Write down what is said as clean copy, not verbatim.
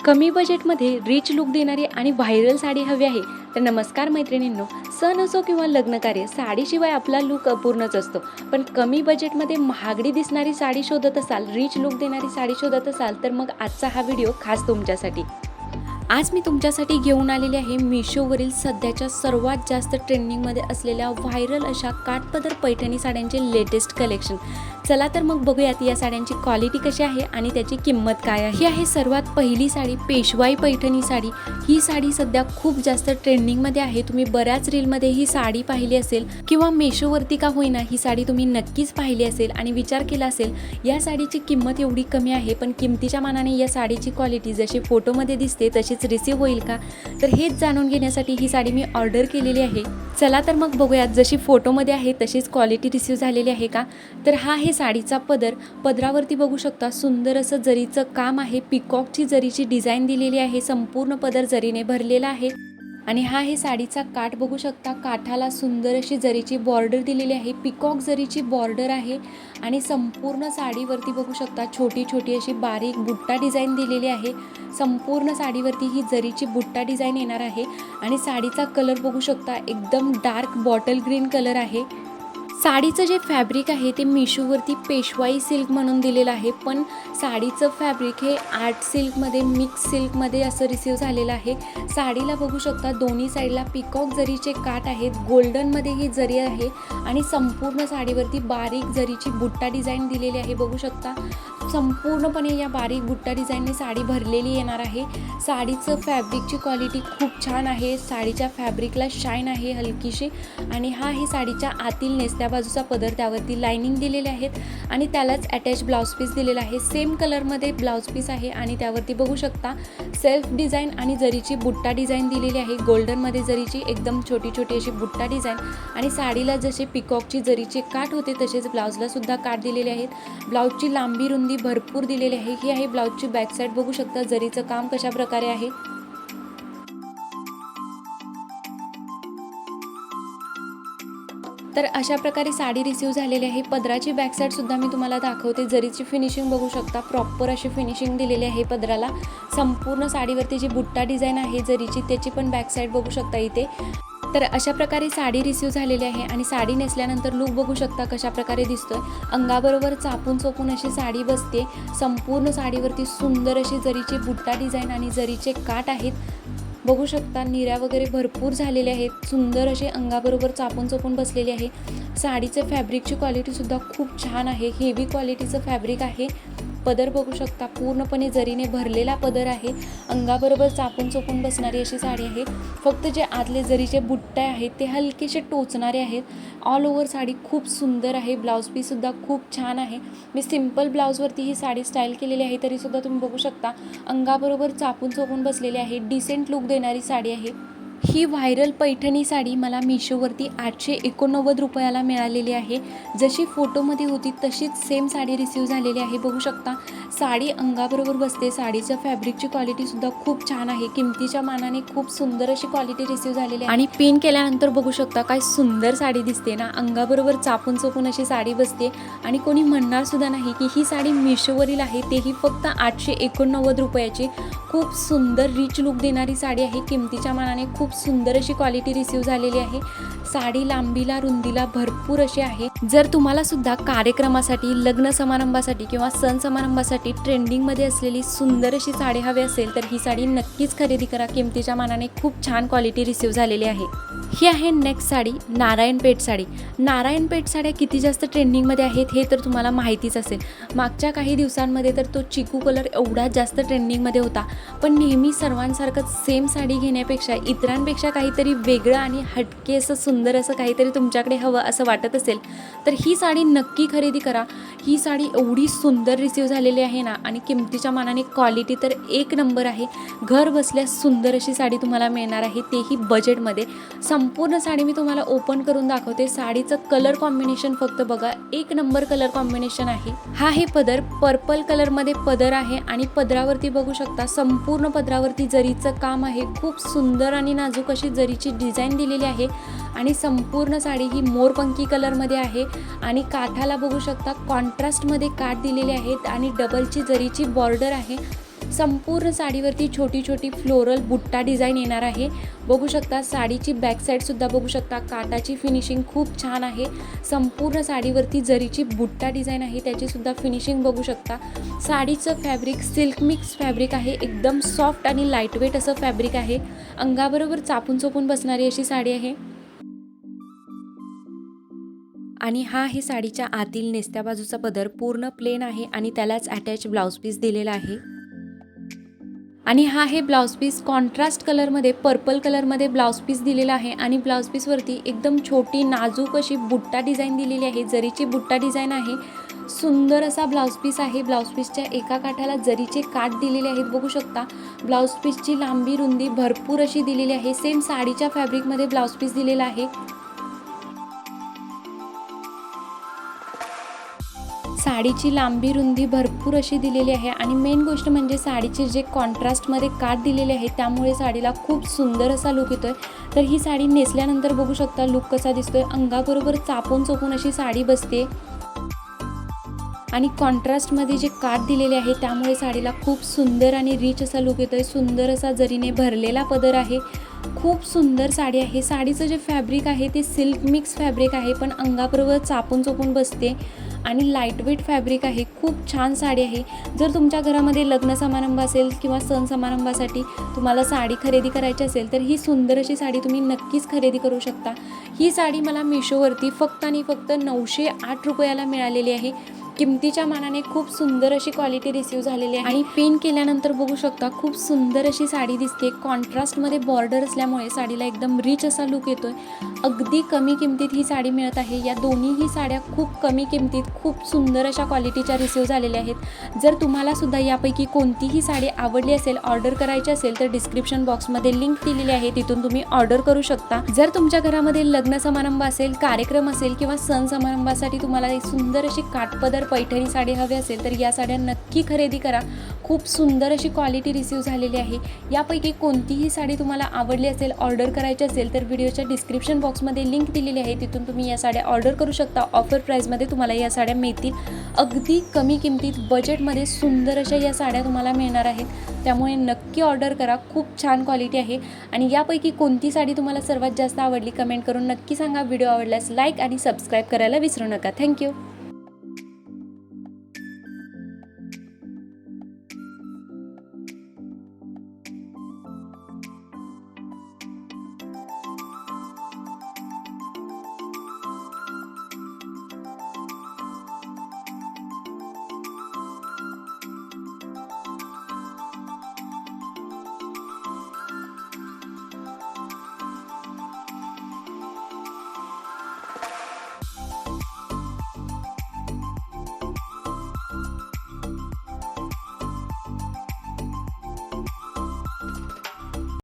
कमी बजेटमध्ये rich look देणारी आणि व्हायरल साडी हवी आहे तर नमस्कार मैत्रिणींनो, सण असो किंवा लग्नकार्य, साडीशिवाय आपला लुक अपूर्णच असतो. पण कमी बजेटमध्ये महागडी दिसणारी साडी शोधत असाल, रिच लुक देणारी साडी शोधत असाल तर मग आजचा हा व्हिडिओ खास तुमच्यासाठी. आज मी तुमच्यासाठी घेऊन आलेले आहे मिशोवरील सध्याच्या सर्वात जास्त ट्रेंडिंगमध्ये असलेल्या व्हायरल अशा काठपदर पैठणी साड्यांचे लेटेस्ट कलेक्शन. चला तर मग बघूयात या साड्यांची क्वालिटी कशी आहे आणि त्याची किंमत काय आहे. ही आहे सर्वात पहिली साडी, पेशवाई पैठणी साडी. ही साडी सध्या खूप जास्त ट्रेंडिंगमध्ये आहे. तुम्ही बऱ्याच रीलमध्ये ही साडी पाहिली असेल किंवा मेशोवरती का होईना ही साडी तुम्ही नक्कीच पाहिली असेल आणि विचार केला असेल या साडीची किंमत एवढी कमी आहे, पण किमतीच्या मानाने या साडीची क्वालिटी जशी फोटोमध्ये दिसते तशीच रिसीव होईल का, तर हेच जाणून घेण्यासाठी ही साडी मी ऑर्डर केलेली आहे. चला तर मग बघूयात जशी फोटोमध्ये आहे तशीच क्वालिटी रिसीव झालेली आहे का. तर हा आहे साडीचा पदर. पदरावरती बघू शकता सुंदर असं जरीचं काम आहे. पिकॉकची जरीची डिझाईन दिलेली आहे. संपूर्ण पदर जरीने भरलेला आहे. आणि हा आहे साडीचा काठ. बघू शकता काठाला सुंदर अशी जरीची बॉर्डर दिलेली आहे. पिकॉक जरीची बॉर्डर आहे आणि संपूर्ण साडीवरती बघू शकता छोटी छोटी अशी बारीक बुट्टा डिझाईन दिलेली आहे. संपूर्ण साडीवरती ही जरीची बुट्टा डिझाईन येणार आहे. आणि साडीचा कलर बघू शकता एकदम डार्क बॉटल ग्रीन कलर आहे. साडीचं जे फॅब्रिक आहे ते मिशोवरती पेशवाई सिल्क म्हणून दिलेलं आहे, पण साडीचं फॅब्रिक हे आर्ट सिल्कमध्ये मिक्स सिल्कमध्ये असं रिसीव झालेलं आहे. साडीला बघू शकता दोन्ही साईडला पिकॉक जरीचे काठ आहेत. गोल्डनमध्ये ही जरी आहे आणि संपूर्ण साडीवरती बारीक जरीची बुट्टा डिझाईन दिलेली आहे. बघू शकता संपूर्णपणे या बारीक बुट्टा डिझाईनने साडी भरलेली येणार आहे. साडीचं फॅब्रिकची क्वालिटी खूप छान आहे. साडीच्या फॅब्रिकला शाईन आहे हलकीशी. आणि हा आहे साडीच्या आतील नेसत्या बाजूचा पदर, त्यावरती लाइनिंग दिलेले आहेत आणि त्यालाच अटॅच ब्लाउज पीस दिलेला आहे. सेम कलरमध्ये ब्लाउज पीस आहे आणि त्यावरती बघू शकता सेल्फ डिझाईन आणि जरीची बुट्टा डिझाईन दिलेली आहे. गोल्डनमध्ये जरीची एकदम छोटी छोटी अशी बुट्टा डिझाईन आणि साडीला जसे पिकॉकची जरीचे काठ होते तसेच ब्लाउजला सुद्धा काठ दिलेले आहेत. ब्लाउजची लांबी रुंदी भरपूर दिलेली आहे. ही आहे ब्लाउजची बॅक साईड. बघू शकता जरीचं काम कशा प्रकारे आहे. तर अशा प्रकारे साडी रिसीव झालेली आहे. पदराची बॅक साईड सुद्धा मी तुम्हाला दाखवते. जरीची फिनिशिंग बघू शकता प्रॉपर अशी फिनिशिंग दिलेली आहे पदराला. संपूर्ण साडीवरती जी बुट्टा डिझाईन आहे जरीची त्याची पण बॅक साईड बघू शकता इथे. तर अशा प्रकारे साडी रिसीव झालेली आहे आणि साडी नेसल्यानंतर लूक बघू शकता कशा प्रकारे दिसतोय. अंगाबरोबर चापून चोपून अशी साडी बसते. संपूर्ण साडीवरती सुंदर अशी जरीची बुट्टा डिझाईन आणि जरीचे काठ आहेत. बघू शकता निऱ्या वगैरे भरपूर झालेले आहेत. सुंदर असे अंगाबरोबर चापून चोपून बसलेले आहे. साडीचं फॅब्रिकची क्वालिटीसुद्धा खूप छान आहे. हेवी क्वालिटीचं फॅब्रिक आहे. पदर बघू शकता पूर्णपणे जरीने भरलेला पदर आहे. अंगाबरोबर चापून चोपून बसणारी अशी साडी आहे. फक्त जे आतले जरीचे बुट्टे आहेत ते हलकेसे टोचणारे आहेत. ऑल ओव्हर साडी खूप सुंदर आहे. ब्लाऊज पीससुद्धा खूप छान आहे. मी सिम्पल ब्लाऊजवरती ही साडी स्टाईल केलेली आहे तरीसुद्धा तुम्ही बघू शकता अंगाबरोबर चापून चोपून बसलेली आहे. डिसेंट लुक देणारी साडी आहे. ही व्हायरल पैठणी साडी मला मिशोवरती 889 रुपयाला मिळालेली आहे. जशी फोटोमध्ये होती तशीच सेम साडी रिसीव झालेली आहे. बघू शकता साडी अंगाबरोबर बसते. साडीच्या फॅब्रिकची क्वालिटीसुद्धा खूप छान आहे. किमतीच्या मानाने खूप सुंदर अशी क्वालिटी रिसीव झालेली आहे. आणि पिन केल्यानंतर बघू शकता काय सुंदर साडी दिसते ना. अंगाबरोबर चापून चोपून अशी साडी बसते आणि कोणी म्हणणार सुद्धा नाही की ही साडी मिशोवरील आहे. तेही फक्त 889 रुपयाची. खूप सुंदर रिच लुक देणारी साडी आहे. किमतीच्या मानाने खूप सुंदर अशी क्वालिटी रिसीव झालेली आहे. साडी लांबीला रुंदीला भरपूर अशी आहे. जर तुम्हाला सुद्धा कार्यक्रमासाठी, लग्न समारंभासाठी किंवा सण समारंभासाठी ट्रेंडिंगमध्ये असलेली सुंदर अशी साडी हवी असेल तर ही साडी नक्कीच खरेदी करा. किमतीच्या मानाने खूप छान क्वालिटी रिसीव झालेली आहे. ही आहे नेक्स्ट साडी, नारायणपेठ साडी. नारायणपेठ साड्या किती जास्त ट्रेंडिंगमध्ये आहेत हे तर तुम्हाला माहितीच असेल. मागच्या काही दिवसांमध्ये तर तो चिकू कलर एवढा जास्त ट्रेंडिंगमध्ये होता. पण नेहमी सर्वांसारखंच सेम साडी घेण्यापेक्षा इतरांपेक्षा काहीतरी वेगळं आणि हटके असं सुंदर असं काहीतरी तुमच्याकडे हवं असं वाटत असेल तर ही साडी नक्की खरेदी करा. ही साडी एवढी सुंदर रिसीव झालेली आहे ना आणि किमतीच्या मानाने क्वालिटी तर एक नंबर आहे. घर बसल्या सुंदर अशी साडी तुम्हाला मिळणार आहे, तेही बजेटमध्ये. संपूर्ण साडी मी तुम्हाला ओपन करून दाखवते. साडीचं कलर कॉम्बिनेशन फक्त बघा, एक नंबर कलर कॉम्बिनेशन आहे. हा हे पदर पर्पल कलरमध्ये पदर आहे आणि पदरावरती बघू शकता संपूर्ण पदरावरती जरीचं काम आहे. खूप सुंदर आणि नाजूक अशी जरीची डिझाईन दिलेली आहे आणि संपूर्ण साडी ही मोरपंखी कलरमध्ये आहे आणि काठाला बघू शकता कॉन्ट्रास्टमध्ये काठ दिलेले आहेत आणि डबलची जरीची बॉर्डर आहे. संपूर्ण साडीवरती छोटी छोटी फ्लोरल बुट्टा डिझाईन येणार आहे. बघू शकता साडीची बॅक साईडसुद्धा बघू शकता, काटाची फिनिशिंग खूप छान आहे. संपूर्ण साडीवरती जरीची बुट्टा डिझाईन आहे, त्याचीसुद्धा फिनिशिंग बघू शकता. साडीचं फॅब्रिक सिल्क मिक्स फॅब्रिक आहे, एकदम सॉफ्ट आणि लाईटवेट असं फॅब्रिक आहे. अंगाबरोबर चापून चोपून बसणारी अशी साडी आहे. आणि हा आहे साडीच्या आतील नेसत्या बाजूचा पदर, पूर्ण प्लेन आहे आणि त्यालाच अटॅच ब्लाऊज पीस दिलेला आहे. आणि हा आहे ब्लाऊज पीस, कॉन्ट्रास्ट कलरमध्ये पर्पल कलरमध्ये ब्लाऊज पीस दिलेला आहे. आणि ब्लाऊज पीसवरती एकदम छोटी नाजूक अशी बुट्टा डिझाईन दिलेली आहे, जरीची बुट्टा डिझाईन आहे. सुंदर असा ब्लाऊज पीस आहे. ब्लाऊज पीसच्या एका काठाला जरीचे काठ दिलेले आहेत, बघू शकता. ब्लाऊज पीसची लांबी रुंदी भरपूर अशी दिलेली आहे. सेम साडीच्या फॅब्रिकमध्ये ब्लाऊज पीस दिलेला आहे. साडीची लांबी रुंदी भरपूर अशी दिलेली आहे. आणि मेन गोष्ट म्हणजे साडीचे जे कॉन्ट्रास्टमध्ये काठ दिलेले आहेत त्यामुळे साडीला खूप सुंदर असा लुक येतोय. तर ही साडी नेसल्यानंतर बघू शकता लुक कसा दिसतोय. अंगाबरोबर चापून चोपून अशी साडी बसते. आणि कॉन्ट्रास्टमध्ये जे काठ दिलेले आहे त्यामुळे साडीला खूप सुंदर आणि रिच असा लुक येतोय. सुंदर असा जरीने भरलेला पदर आहे. खूप सुंदर साडी आहे. साडीचं जे फॅब्रिक आहे ते सिल्क मिक्स फॅब्रिक आहे, पण अंगाबरोबर चापून चोपून बसते आणि लाईटवेट फॅब्रिक आहे. खूप छान साडी आहे. जर तुमच्या घरामध्ये लग्न समारंभ असेल किंवा सण समारंभासाठी तुम्हाला साडी खरेदी करायची असेल तर ही सुंदर अशी साडी तुम्ही नक्कीच खरेदी करू शकता. ही साडी मला मिशोवरती फक्त आणि फक्त 908 रुपयाला मिळालेली आहे. किमतीच्या मानाने खूप सुंदर अशी क्वालिटी रिसीव्ह झालेली आहे. आणि पिन केल्यानंतर बघू शकता खूप सुंदर अशी साडी दिसते. कॉन्ट्रास्टमध्ये बॉर्डर असल्यामुळे साडीला एकदम रिच असा लुक येतोय. अगदी कमी किमतीत ही साडी मिळत आहे. या दोन्हीही साड्या खूप कमी किमतीत खूप सुंदर अशा क्वालिटीच्या रिसीव्ह झालेल्या आहेत. जर तुम्हाला सुद्धा यापैकी कोणतीही साडी आवडली असेल, ऑर्डर करायची असेल तर डिस्क्रिप्शन बॉक्समध्ये लिंक दिलेली आहे, तिथून तुम्ही ऑर्डर करू शकता. जर तुमच्या घरामध्ये लग्न समारंभ असेल, कार्यक्रम असेल किंवा सण समारंभासाठी तुम्हाला एक सुंदर अशी काठपदर पैठणी साडी हवी असेल तर या साड्या नक्की खरेदी करा. खूप सुंदर अशी क्वालिटी रिसीव्ह झालेली आहे. यापैकी कोणतीही साडी तुम्हाला आवडली असेल, ऑर्डर करायची असेल तर व्हिडिओच्या डिस्क्रिप्शन बॉक्समध्ये लिंक दिलेली आहे, तिथून तुम्ही या साड्या ऑर्डर करू शकता. ऑफर प्राईजमध्ये तुम्हाला या साड्या मिळतील. अगदी कमी किमतीत बजेटमध्ये सुंदर अशा या साड्या तुम्हाला मिळणार आहेत. त्यामुळे नक्की ऑर्डर करा. खूप छान क्वालिटी आहे. आणि यापैकी कोणती साडी तुम्हाला सर्वात जास्त आवडली कमेंट करून नक्की सांगा. व्हिडिओ आवडल्यास लाईक आणि सबस्क्राईब करायला विसरू नका. थँक्यू.